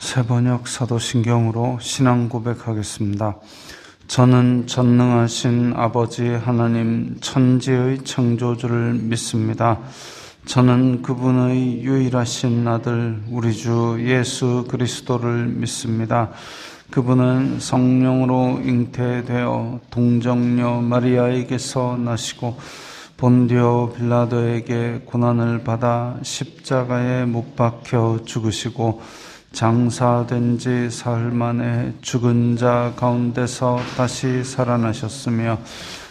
새번역 사도신경으로 신앙 고백하겠습니다. 저는 전능하신 아버지 하나님 천지의 창조주를 믿습니다. 저는 그분의 유일하신 아들 우리 주 예수 그리스도를 믿습니다. 그분은 성령으로 잉태되어 동정녀 마리아에게서 나시고 본디오 빌라도에게 고난을 받아 십자가에 못 박혀 죽으시고 장사된 지 사흘 만에 죽은 자 가운데서 다시 살아나셨으며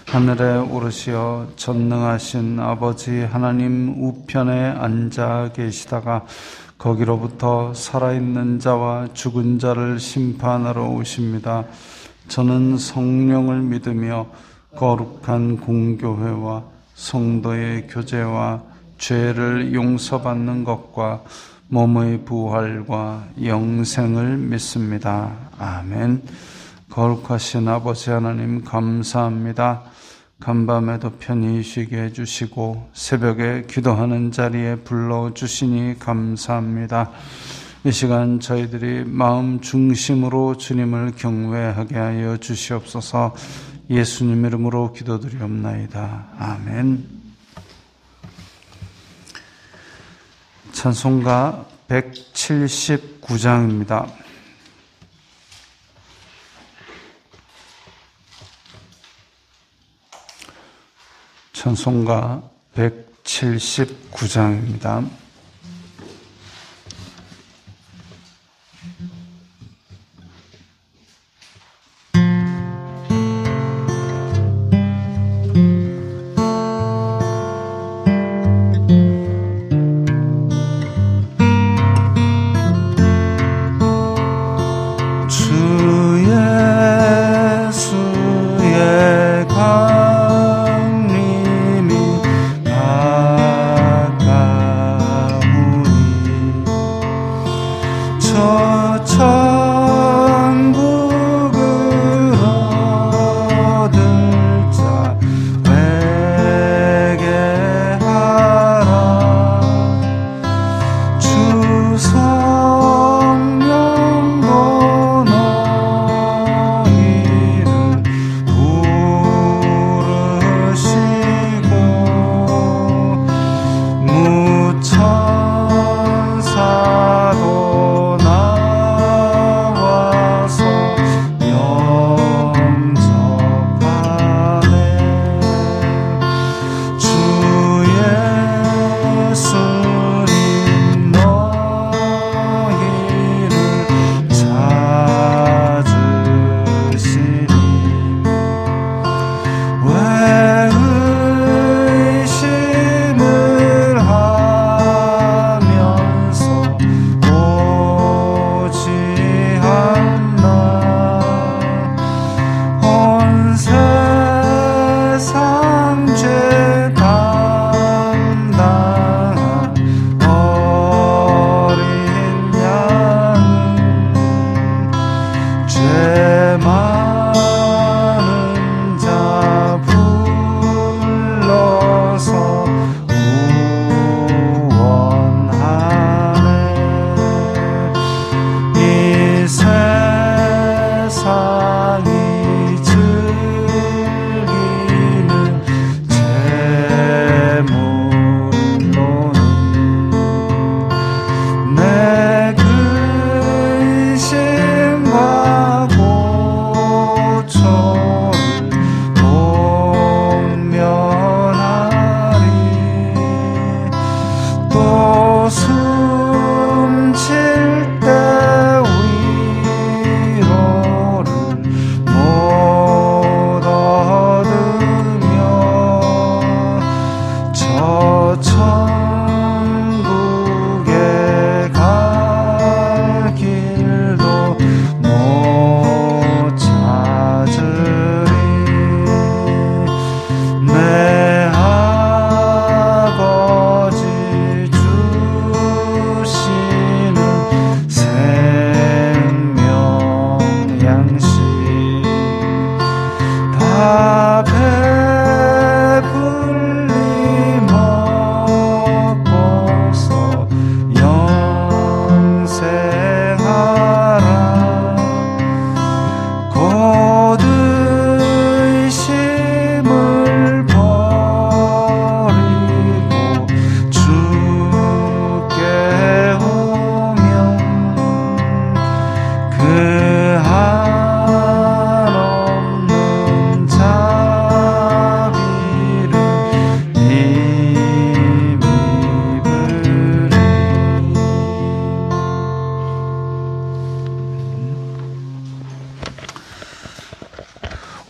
하늘에 오르시어 전능하신 아버지 하나님 우편에 앉아 계시다가 거기로부터 살아있는 자와 죽은 자를 심판하러 오십니다. 저는 성령을 믿으며 거룩한 공교회와 성도의 교제와 죄를 용서받는 것과 몸의 부활과 영생을 믿습니다. 아멘. 거룩하신 아버지 하나님 감사합니다. 간밤에도 편히 쉬게 해주시고 새벽에 기도하는 자리에 불러주시니 감사합니다. 이 시간 저희들이 마음 중심으로 주님을 경외하게 하여 주시옵소서. 예수님 이름으로 기도드리옵나이다. 아멘. 찬송가 179장입니다. 찬송가 179장입니다.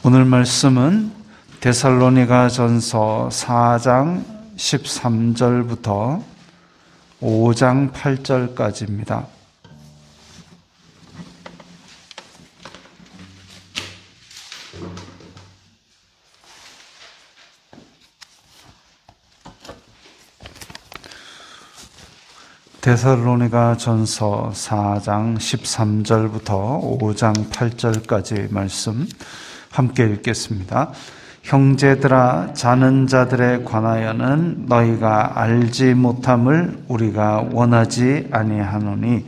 오늘 말씀은 데살로니가전서 4장 13절부터 5장 8절까지입니다. 데살로니가전서 4장 13절부터 5장 8절까지 말씀 함께 읽겠습니다. 형제들아, 자는 자들에 관하여는 너희가 알지 못함을 우리가 원하지 아니하노니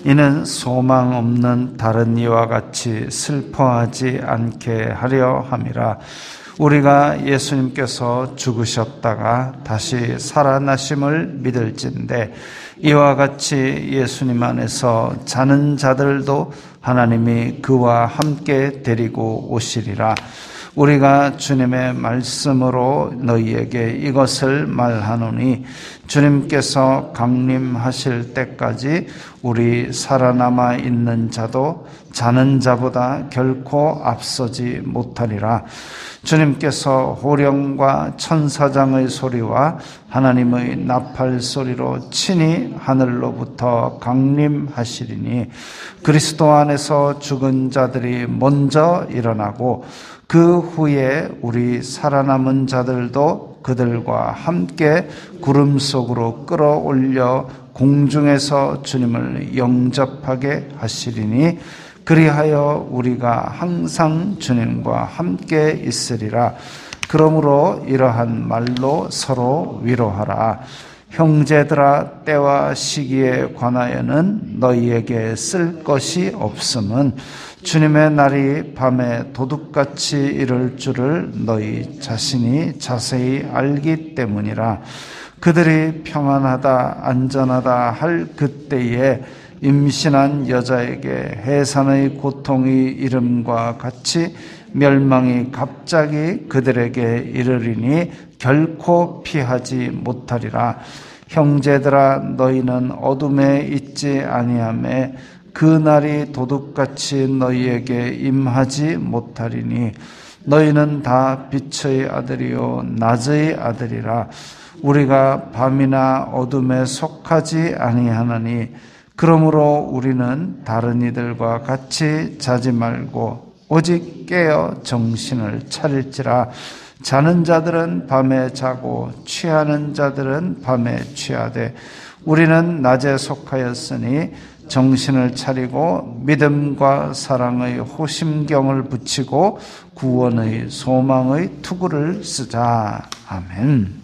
이는 소망 없는 다른 이와 같이 슬퍼하지 않게 하려 함이라. 우리가 예수님께서 죽으셨다가 다시 살아나심을 믿을진대 이와 같이 예수님 안에서 자는 자들도 하나님이 그와 함께 데리고 오시리라. 우리가 주님의 말씀으로 너희에게 이것을 말하노니 주님께서 강림하실 때까지 우리 살아남아 있는 자도 자는 자보다 결코 앞서지 못하리라. 주님께서 호령과 천사장의 소리와 하나님의 나팔 소리로 친히 하늘로부터 강림하시리니 그리스도 안에서 죽은 자들이 먼저 일어나고 그 후에 우리 살아남은 자들도 그들과 함께 구름 속으로 끌어올려 공중에서 주님을 영접하게 하시리니 그리하여 우리가 항상 주님과 함께 있으리라. 그러므로 이러한 말로 서로 위로하라. 형제들아, 때와 시기에 관하여는 너희에게 쓸 것이 없음은 주님의 날이 밤에 도둑같이 이를 줄을 너희 자신이 자세히 알기 때문이라. 그들이 평안하다 안전하다 할 그때에 임신한 여자에게 해산의 고통이 이름과 같이 멸망이 갑자기 그들에게 이르리니 결코 피하지 못하리라. 형제들아, 너희는 어둠에 있지 아니하매 그 날이 도둑같이 너희에게 임하지 못하리니 너희는 다 빛의 아들이요 낮의 아들이라. 우리가 밤이나 어둠에 속하지 아니하나니 그러므로 우리는 다른 이들과 같이 자지 말고 오직 깨어 정신을 차릴지라. 자는 자들은 밤에 자고 취하는 자들은 밤에 취하되 우리는 낮에 속하였으니 정신을 차리고 믿음과 사랑의 호심경을 붙이고 구원의 소망의 투구를 쓰자. 아멘.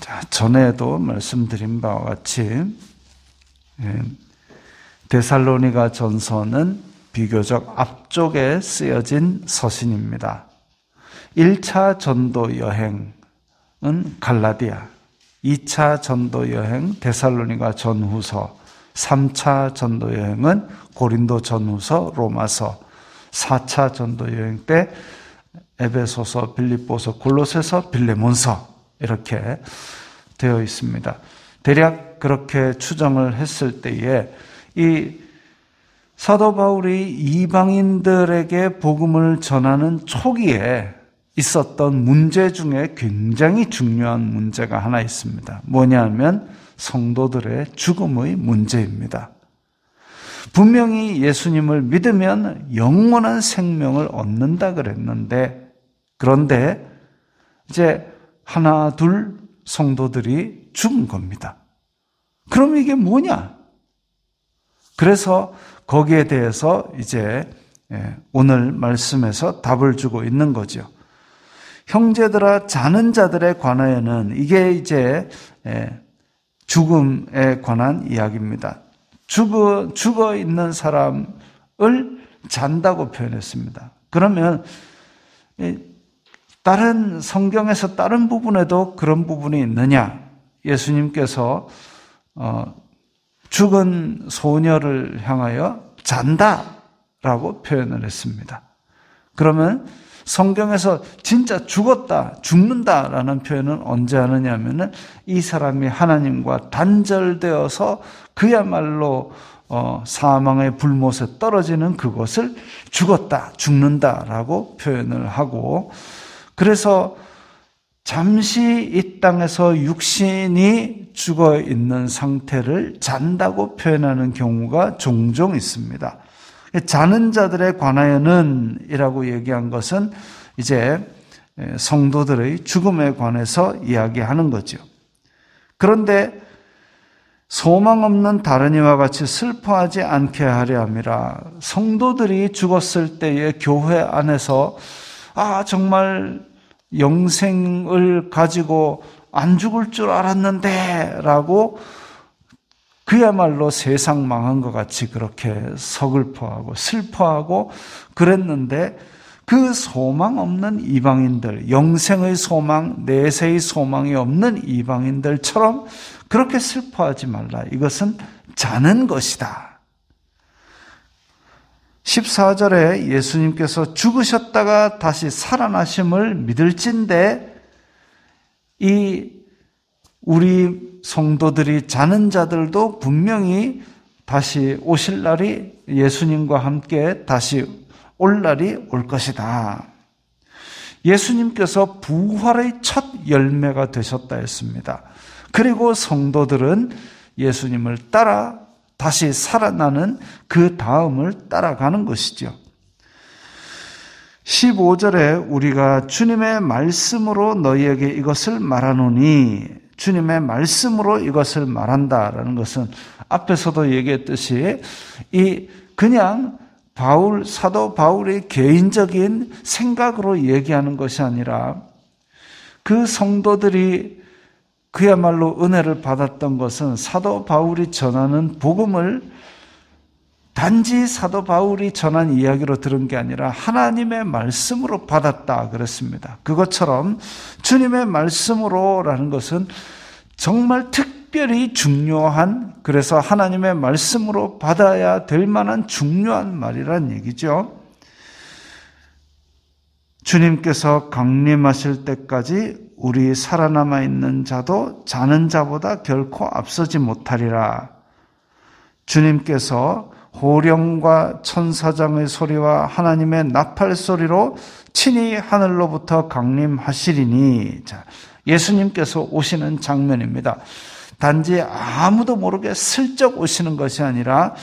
자, 전에도 말씀드린 바와 같이 데살로니가 전서는 비교적 앞쪽에 쓰여진 서신입니다. 1차 전도 여행은 갈라디아, 2차 전도 여행 데살로니가 전후서, 3차 전도 여행은 고린도 전후서, 로마서, 4차 전도 여행 때 에베소서, 빌립보서, 골로새서, 빌레몬서 이렇게 되어 있습니다. 대략 그렇게 추정을 했을 때에 이 사도 바울이 이방인들에게 복음을 전하는 초기에 있었던 문제 중에 굉장히 중요한 문제가 하나 있습니다. 뭐냐면 성도들의 죽음의 문제입니다. 분명히 예수님을 믿으면 영원한 생명을 얻는다 그랬는데, 그런데 이제 하나 둘 성도들이 죽은 겁니다. 그럼 이게 뭐냐? 그래서 거기에 대해서 이제 오늘 말씀에서 답을 주고 있는 거죠. 형제들아, 자는 자들에 관하여는, 이게 이제 죽음에 관한 이야기입니다. 죽어 있는 사람을 잔다고 표현했습니다. 그러면 다른 성경에서 다른 부분에도 그런 부분이 있느냐? 예수님께서 죽은 소녀를 향하여 잔다라고 표현을 했습니다. 그러면 성경에서 진짜 죽었다, 죽는다라는 표현은 언제 하느냐면은 이 사람이 하나님과 단절되어서 그야말로 사망의 불못에 떨어지는 그것을 죽는다라고 표현을 하고, 그래서 잠시 이 땅에서 육신이 죽어 있는 상태를 잔다고 표현하는 경우가 종종 있습니다. 자는 자들에 관하여는 이라고 얘기한 것은 이제 성도들의 죽음에 관해서 이야기하는 거죠. 그런데 소망 없는 다른 이와 같이 슬퍼하지 않게 하려 함이라. 성도들이 죽었을 때에 교회 안에서 정말 영생을 가지고 안 죽을 줄 알았는데 라고 그야말로 세상 망한 것 같이 그렇게 서글퍼하고 슬퍼하고 그랬는데, 그 소망 없는 이방인들, 영생의 소망, 내세의 소망이 없는 이방인들처럼 그렇게 슬퍼하지 말라. 이것은 자는 것이다. 14절에 예수님께서 죽으셨다가 다시 살아나심을 믿을진데, 우리 성도들이 자는 자들도 분명히 다시 오실 날이, 예수님과 함께 다시 올 날이 올 것이다. 예수님께서 부활의 첫 열매가 되셨다 했습니다. 그리고 성도들은 예수님을 따라 다시 살아나는 그 다음을 따라가는 것이죠. 15절에 우리가 주님의 말씀으로 너희에게 이것을 말하노니, 주님의 말씀으로 이것을 말한다라는 것은 앞에서도 얘기했듯이 그냥 사도 바울의 개인적인 생각으로 얘기하는 것이 아니라, 그 성도들이 그야말로 은혜를 받았던 것은 사도 바울이 전하는 복음을 단지 사도 바울이 전한 이야기로 들은 게 아니라 하나님의 말씀으로 받았다 그랬습니다. 그것처럼 주님의 말씀으로라는 것은 정말 특별히 중요한, 그래서 하나님의 말씀으로 받아야 될 만한 중요한 말이란 얘기죠. 주님께서 강림하실 때까지 우리 살아남아 있는 자도 자는 자보다 결코 앞서지 못하리라. 주님께서 호령과 천사장의 소리와 하나님의 나팔 소리로 친히 하늘로부터 강림하시리니. 예수님께서 오시는 장면입니다. 단지 아무도 모르게 슬쩍 오시는 것이 아니라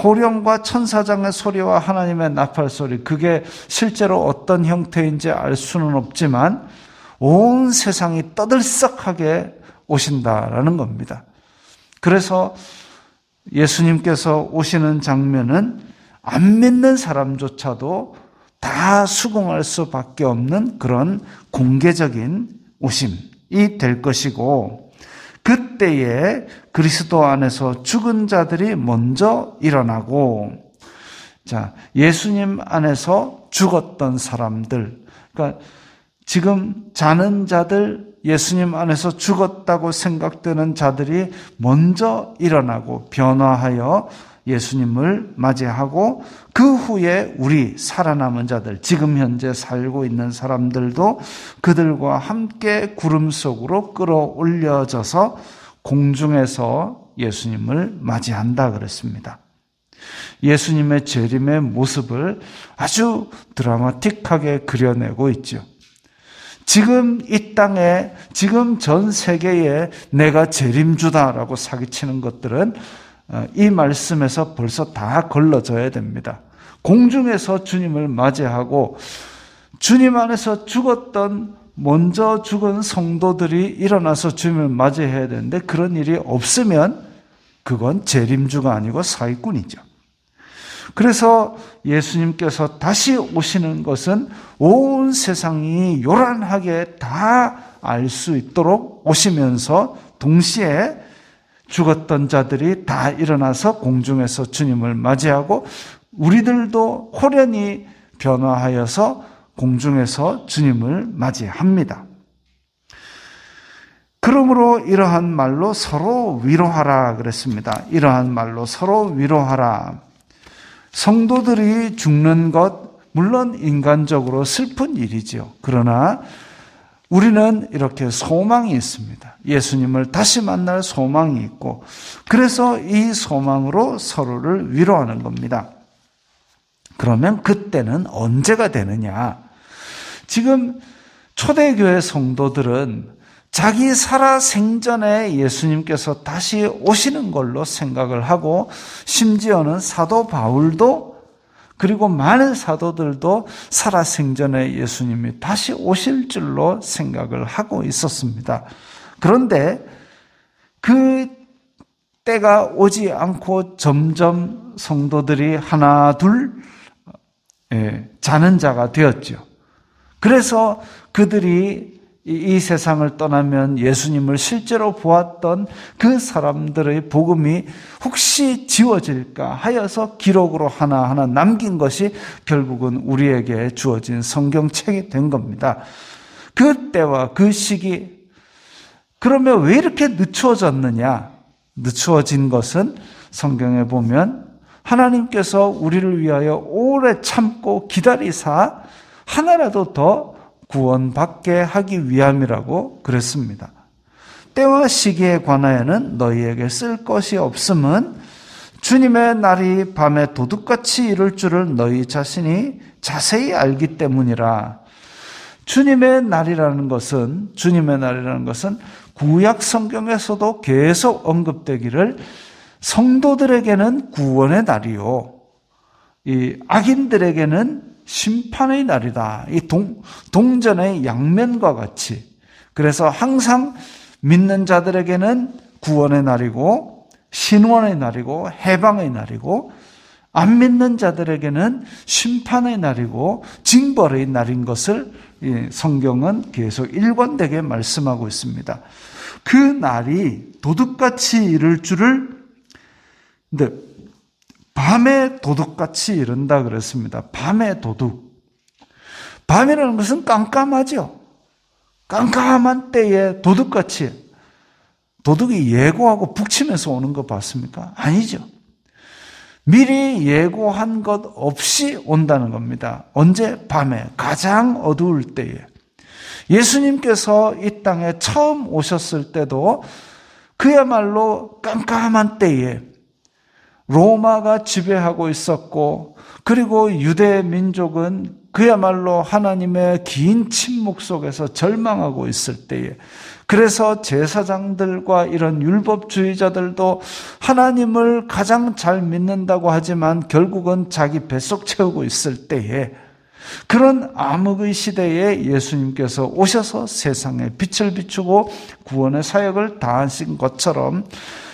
호령과 천사장의 소리와 하나님의 나팔 소리, 그게 실제로 어떤 형태인지 알 수는 없지만 온 세상이 떠들썩하게 오신다라는 겁니다. 그래서 예수님께서 오시는 장면은 안 믿는 사람조차도 다 수긍할 수밖에 없는 그런 공개적인 오심이 될 것이고, 그때에 그리스도 안에서 죽은 자들이 먼저 일어나고, 예수님 안에서 죽었던 사람들, 그러니까 지금 자는 자들, 예수님 안에서 죽었다고 생각되는 자들이 먼저 일어나고 변화하여 예수님을 맞이하고, 그 후에 우리 살아남은 자들, 지금 현재 살고 있는 사람들도 그들과 함께 구름 속으로 끌어올려져서 공중에서 예수님을 맞이한다 그랬습니다. 예수님의 재림의 모습을 아주 드라마틱하게 그려내고 있죠. 지금 이 땅에, 지금 전 세계에 내가 재림주다라고 사기치는 것들은 이 말씀에서 벌써 다 걸러져야 됩니다. 공중에서 주님을 맞이하고 주님 안에서 죽었던, 먼저 죽은 성도들이 일어나서 주님을 맞이해야 되는데, 그런 일이 없으면 그건 재림주가 아니고 사기꾼이죠. 그래서 예수님께서 다시 오시는 것은 온 세상이 요란하게 다 알 수 있도록 오시면서 동시에 죽었던 자들이 다 일어나서 공중에서 주님을 맞이하고 우리들도 호련히 변화하여서 공중에서 주님을 맞이합니다. 그러므로 이러한 말로 서로 위로하라 그랬습니다. 이러한 말로 서로 위로하라. 성도들이 죽는 것, 물론 인간적으로 슬픈 일이죠. 그러나 우리는 이렇게 소망이 있습니다. 예수님을 다시 만날 소망이 있고, 그래서 이 소망으로 서로를 위로하는 겁니다. 그러면 그때는 언제가 되느냐? 지금 초대교회 성도들은 자기 살아 생전에 예수님께서 다시 오시는 걸로 생각을 하고, 심지어는 사도 바울도 그리고 많은 사도들도 살아 생전에 예수님이 다시 오실 줄로 생각을 하고 있었습니다. 그런데 그 때가 오지 않고 점점 성도들이 하나 둘 자는 자가 되었죠. 그래서 그들이 이 세상을 떠나면 예수님을 실제로 보았던 그 사람들의 복음이 혹시 지워질까 하여서 기록으로 하나하나 남긴 것이 결국은 우리에게 주어진 성경책이 된 겁니다. 그 때와 그 시기, 그러면 왜 이렇게 늦추어졌느냐? 늦추어진 것은 성경에 보면 하나님께서 우리를 위하여 오래 참고 기다리사 하나라도 더 구원받게 하기 위함이라고 그랬습니다. 때와 시기에 관하여는 너희에게 쓸 것이 없음은 주님의 날이 밤에 도둑같이 이룰 줄을 너희 자신이 자세히 알기 때문이라. 주님의 날이라는 것은 구약 성경에서도 계속 언급되기를 성도들에게는 구원의 날이요, 이 악인들에게는 심판의 날이다. 이 동전의 양면과 같이. 그래서 항상 믿는 자들에게는 구원의 날이고 신원의 날이고 해방의 날이고, 안 믿는 자들에게는 심판의 날이고 징벌의 날인 것을 성경은 계속 일관되게 말씀하고 있습니다. 그 날이 도둑같이 이를 줄을, 근데 밤에 도둑같이 이른다 그랬습니다. 밤에 도둑. 밤이라는 것은 깜깜하죠. 깜깜한 때에 도둑같이. 도둑이 예고하고 북치면서 오는 거 봤습니까? 아니죠. 미리 예고한 것 없이 온다는 겁니다. 언제? 밤에, 가장 어두울 때에. 예수님께서 이 땅에 처음 오셨을 때도 그야말로 깜깜한 때에 로마가 지배하고 있었고, 그리고 유대 민족은 그야말로 하나님의 긴 침묵 속에서 절망하고 있을 때에, 그래서 제사장들과 이런 율법주의자들도 하나님을 가장 잘 믿는다고 하지만 결국은 자기 뱃속 채우고 있을 때에, 그런 암흑의 시대에 예수님께서 오셔서 세상에 빛을 비추고 구원의 사역을 다하신 것처럼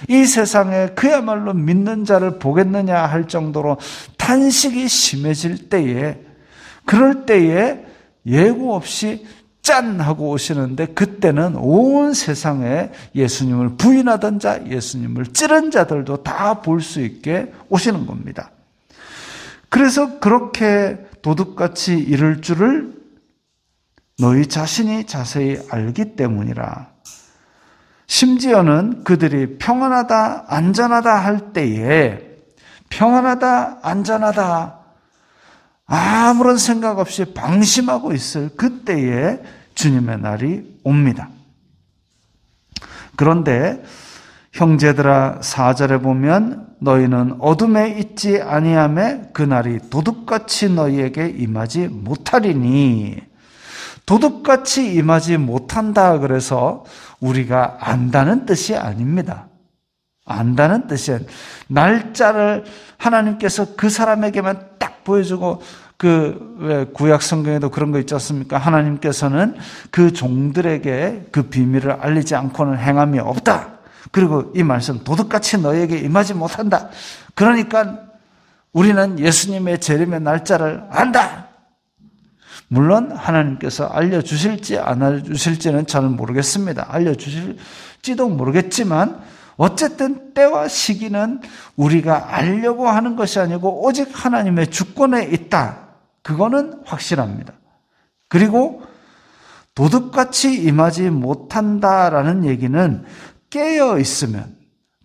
이 세상에 그야말로 믿는 자를 보겠느냐 할 정도로 탄식이 심해질 때에, 그럴 때에 예고 없이 짠 하고 오시는데, 그때는 온 세상에 예수님을 부인하던 자, 예수님을 찌른 자들도 다 볼 수 있게 오시는 겁니다. 그래서 그렇게 도둑같이 이를 줄을 너희 자신이 자세히 알기 때문이라. 심지어는 그들이 평안하다, 안전하다 할 때에, 평안하다, 안전하다, 아무런 생각 없이 방심하고 있을 그때에 주님의 날이 옵니다. 그런데 형제들아, 4절에 보면 너희는 어둠에 있지 아니하매 그날이 도둑같이 너희에게 임하지 못하리니. 도둑같이 임하지 못한다 그래서 우리가 안다는 뜻이 아닙니다. 안다는 뜻은 날짜를 하나님께서 그 사람에게만 딱 보여주고, 왜 구약 성경에도 그런 거 있지 않습니까? 하나님께서는 그 종들에게 그 비밀을 알리지 않고는 행함이 없다. 그리고 이 말씀, 도둑같이 너에게 임하지 못한다. 그러니까 우리는 예수님의 재림의 날짜를 안다. 물론 하나님께서 알려주실지 안 알려주실지는 저는 모르겠습니다. 알려주실지도 모르겠지만 어쨌든 때와 시기는 우리가 알려고 하는 것이 아니고 오직 하나님의 주권에 있다. 그거는 확실합니다. 그리고 도둑같이 임하지 못한다라는 얘기는 깨어 있으면,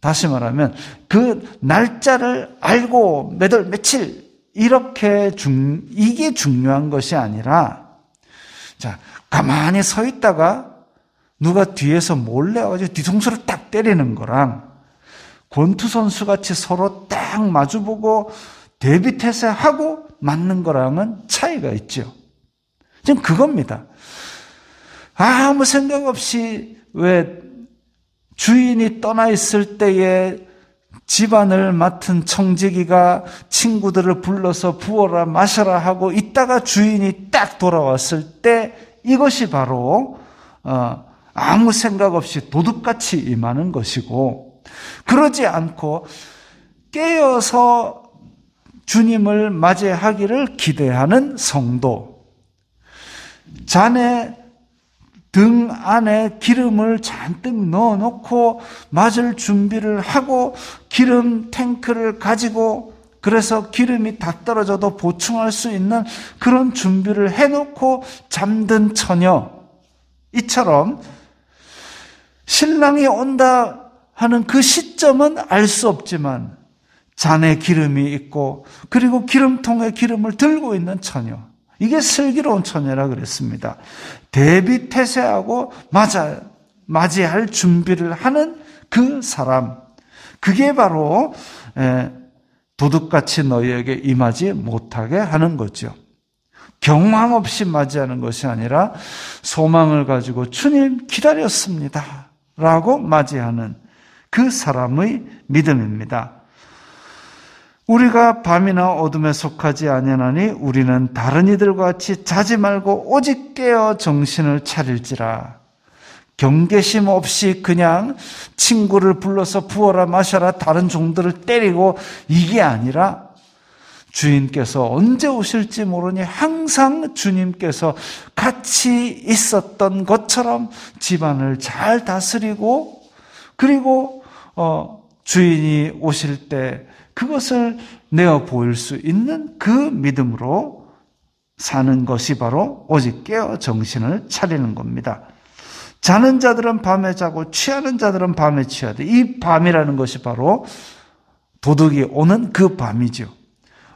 다시 말하면 그 날짜를 알고 몇 월 며칠 이게 중요한 것이 아니라, 자, 가만히 서 있다가 누가 뒤에서 몰래 와가지고 뒤통수를 딱 때리는 거랑 권투 선수같이 서로 딱 마주보고 대비태세하고 맞는 거랑은 차이가 있죠. 지금 그겁니다. 아무 생각 없이 왜 주인이 떠나 있을 때에 집안을 맡은 청지기가 친구들을 불러서 부어라 마셔라 하고 있다가 주인이 딱 돌아왔을 때 이것이 바로 아무 생각 없이 도둑같이 임하는 것이고, 그러지 않고 깨어서 주님을 맞이하기를 기대하는 성도, 자네 등 안에 기름을 잔뜩 넣어놓고 맞을 준비를 하고 기름 탱크를 가지고, 그래서 기름이 다 떨어져도 보충할 수 있는 그런 준비를 해놓고 잠든 처녀, 이처럼 신랑이 온다 하는 그 시점은 알 수 없지만 잔에 기름이 있고 그리고 기름통에 기름을 들고 있는 처녀, 이게 슬기로운 처녀라 그랬습니다. 대비태세하고 맞이할 준비를 하는 그 사람, 그게 바로 도둑같이 너희에게 임하지 못하게 하는 거죠. 경황 없이 맞이하는 것이 아니라 소망을 가지고 주님 기다렸습니다 라고 맞이하는 그 사람의 믿음입니다. 우리가 밤이나 어둠에 속하지 아니하나니 우리는 다른 이들과 같이 자지 말고 오직 깨어 정신을 차릴지라. 경계심 없이 그냥 친구를 불러서 부어라 마셔라 다른 종들을 때리고 이게 아니라 주인께서 언제 오실지 모르니 항상 주님께서 같이 있었던 것처럼 집안을 잘 다스리고, 그리고 주인이 오실 때 그것을 내어 보일 수 있는 그 믿음으로 사는 것이 바로 오직 깨어 정신을 차리는 겁니다. 자는 자들은 밤에 자고 취하는 자들은 밤에 취하되, 이 밤이라는 것이 바로 도둑이 오는 그 밤이죠.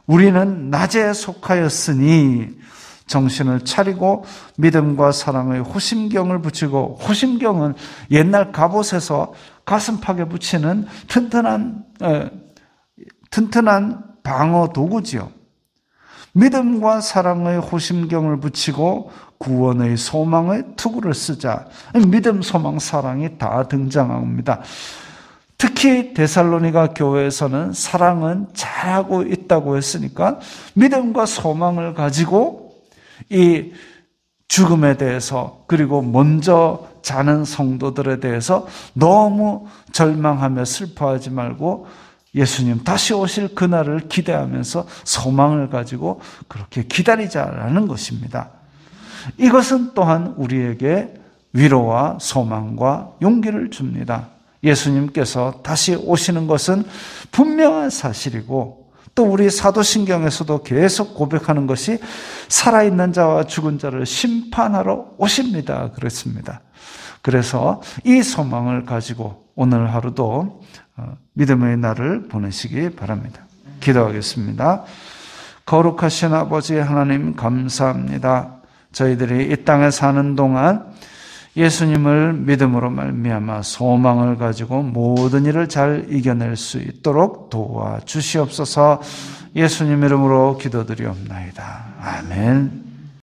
우리는 낮에 속하였으니 정신을 차리고 믿음과 사랑의 호심경을 붙이고, 호심경은 옛날 갑옷에서 가슴팍에 붙이는 튼튼한 방어 도구지요. 믿음과 사랑의 호심경을 붙이고 구원의 소망의 투구를 쓰자. 믿음, 소망, 사랑이 다 등장합니다. 특히 데살로니가 교회에서는 사랑은 잘하고 있다고 했으니까 믿음과 소망을 가지고 이 죽음에 대해서, 그리고 먼저 자는 성도들에 대해서 너무 절망하며 슬퍼하지 말고 예수님 다시 오실 그날을 기대하면서 소망을 가지고 그렇게 기다리자라는 것입니다. 이것은 또한 우리에게 위로와 소망과 용기를 줍니다. 예수님께서 다시 오시는 것은 분명한 사실이고, 또 우리 사도신경에서도 계속 고백하는 것이 살아있는 자와 죽은 자를 심판하러 오십니다 그랬습니다. 그래서 이 소망을 가지고 오늘 하루도 믿음의 날을 보내시기 바랍니다. 기도하겠습니다. 거룩하신 아버지 하나님, 감사합니다. 저희들이 이 땅에 사는 동안 예수님을 믿음으로 말미암아 소망을 가지고 모든 일을 잘 이겨낼 수 있도록 도와주시옵소서. 예수님 이름으로 기도드리옵나이다. 아멘.